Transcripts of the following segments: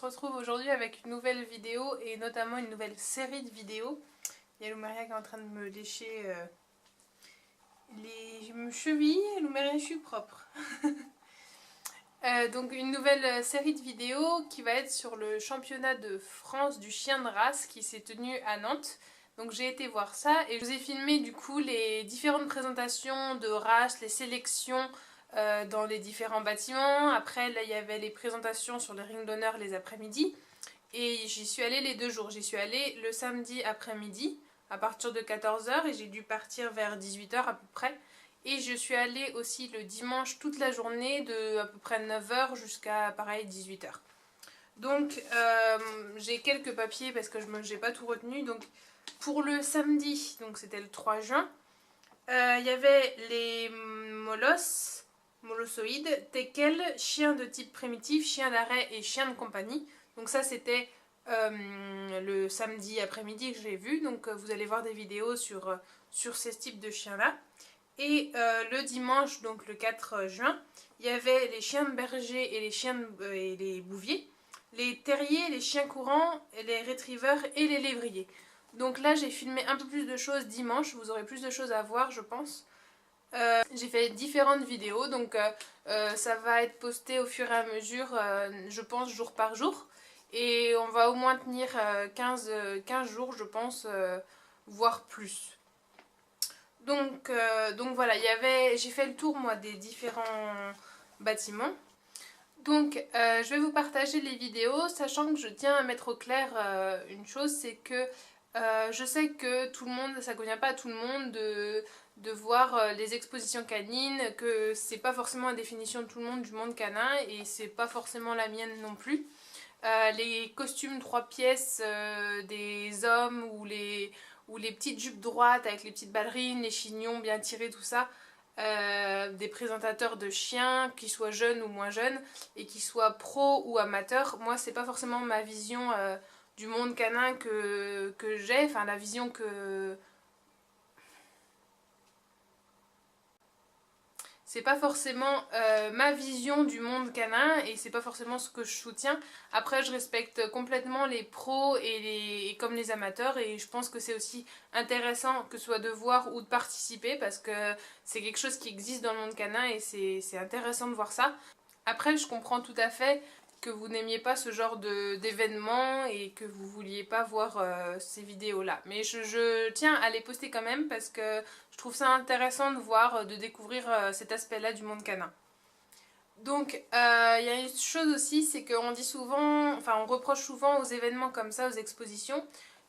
retrouve aujourd'hui avec une nouvelle vidéo et notamment une nouvelle série de vidéos. Il y a Loumeria qui est en train de me lécher les chevilles. Loumeria, je suis propre. Donc une nouvelle série de vidéos qui va être sur le championnat de France du chien de race qui s'est tenu à Nantes. Donc j'ai été voir ça et je vous ai filmé du coup les différentes présentations de races, les sélections dans les différents bâtiments. Après là il y avait les présentations sur le ring d'honneur les après-midi. Et j'y suis allée les 2 jours. J'y suis allée le samedi après-midi à partir de 14 h et j'ai dû partir vers 18 h à peu près. Et je suis allée aussi le dimanche toute la journée de à peu près 9 h jusqu'à pareil 18 h. Donc j'ai quelques papiers parce que je n'ai pas tout retenu. Donc pour le samedi, donc c'était le 3 juin, il y avait les molossoïdes, teckels, chiens de type primitif, chiens d'arrêt et chiens de compagnie. Donc ça c'était le samedi après-midi que j'ai vu. Donc vous allez voir des vidéos sur ces types de chiens là. Et le dimanche, donc le 4 juin, il y avait les chiens de berger et les chiens et les bouviers, les terriers, les chiens courants, les retrievers et les lévriers. Donc là j'ai filmé un peu plus de choses dimanche, vous aurez plus de choses à voir je pense. J'ai fait différentes vidéos, donc ça va être posté au fur et à mesure, je pense jour par jour. Et on va au moins tenir 15 jours je pense, voire plus. Donc voilà, j'ai fait le tour moi des différents bâtiments. Donc je vais vous partager les vidéos, sachant que je tiens à mettre au clair une chose, c'est que je sais que tout le monde, ça convient pas à tout le monde de voir les expositions canines, que c'est pas forcément la définition de tout le monde du monde canin et c'est pas forcément la mienne non plus. Les costumes 3 pièces des hommes ou les petites jupes droites avec les petites ballerines, les chignons bien tirés, tout ça. Des présentateurs de chiens, qu'ils soient jeunes ou moins jeunes, et qu'ils soient pro ou amateurs. Moi, c'est pas forcément ma vision du monde canin que j'ai, enfin la vision que... C'est pas forcément ma vision du monde canin et c'est pas forcément ce que je soutiens. Après je respecte complètement les pros et comme les amateurs et je pense que c'est aussi intéressant que ce soit de voir ou de participer parce que c'est quelque chose qui existe dans le monde canin et c'est intéressant de voir ça. Après je comprends tout à fait que vous n'aimiez pas ce genre d'événement et que vous vouliez pas voir ces vidéos là. Mais je tiens à les poster quand même parce que je trouve ça intéressant de voir, de découvrir cet aspect là du monde canin. Donc il y a une chose aussi, c'est qu'on dit souvent, enfin on reproche souvent aux événements comme ça, aux expositions,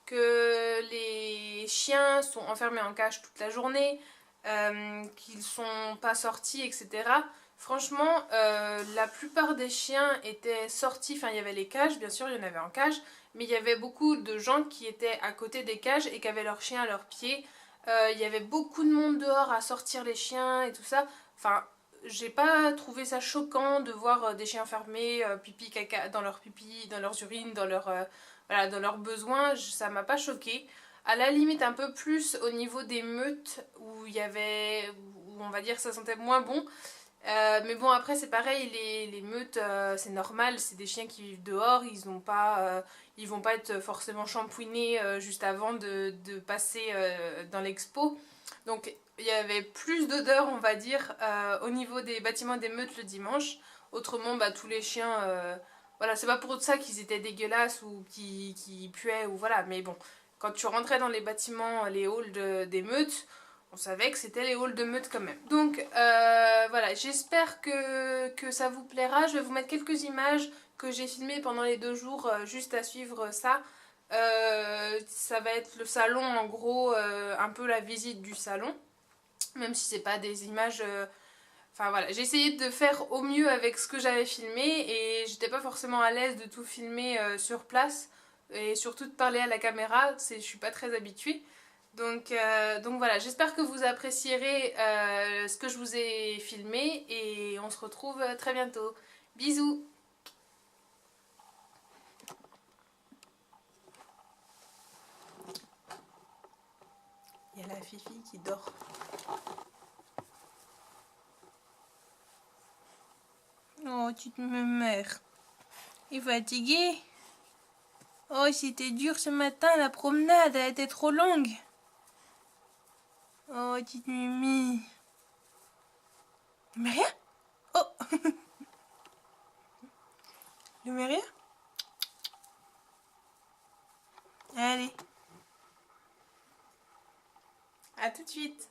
que les chiens sont enfermés en cage toute la journée, qu'ils sont pas sortis, etc. Franchement, la plupart des chiens étaient sortis, enfin il y avait les cages, bien sûr il y en avait en cage, mais il y avait beaucoup de gens qui étaient à côté des cages et qui avaient leurs chiens à leurs pieds. Il y avait beaucoup de monde dehors à sortir les chiens et tout ça. Enfin, j'ai pas trouvé ça choquant de voir des chiens enfermés, pipi, caca, dans leur pipi, dans leurs urines, voilà, dans leurs besoins, ça m'a pas choqué. À la limite un peu plus au niveau des meutes où il y avait, où on va dire ça sentait moins bon. Mais bon après c'est pareil, les meutes c'est normal, c'est des chiens qui vivent dehors, ils vont pas être forcément shampouinés juste avant de passer dans l'expo. Donc il y avait plus d'odeur on va dire au niveau des bâtiments des meutes le dimanche. Autrement bah, tous les chiens, voilà c'est pas pour ça qu'ils étaient dégueulasses ou qui puaient ou voilà, mais bon quand tu rentrais dans les bâtiments, les halls des meutes, on savait que c'était les halls de meute quand même. Donc voilà, j'espère que ça vous plaira. Je vais vous mettre quelques images que j'ai filmées pendant les 2 jours juste à suivre ça. Ça va être le salon en gros, un peu la visite du salon. Même si c'est pas des images... Enfin voilà, j'ai essayé de faire au mieux avec ce que j'avais filmé et j'étais pas forcément à l'aise de tout filmer sur place et surtout de parler à la caméra, je suis pas très habituée. Donc voilà, j'espère que vous apprécierez ce que je vous ai filmé et on se retrouve très bientôt. Bisous! Il y a la Fifi qui dort. Oh, tu me meurs. Il est fatigué. Oh, c'était dur ce matin, la promenade, elle était trop longue. Oh, petite Mimi. Mais rien. Oh. Le mais rien. Allez. À tout de suite.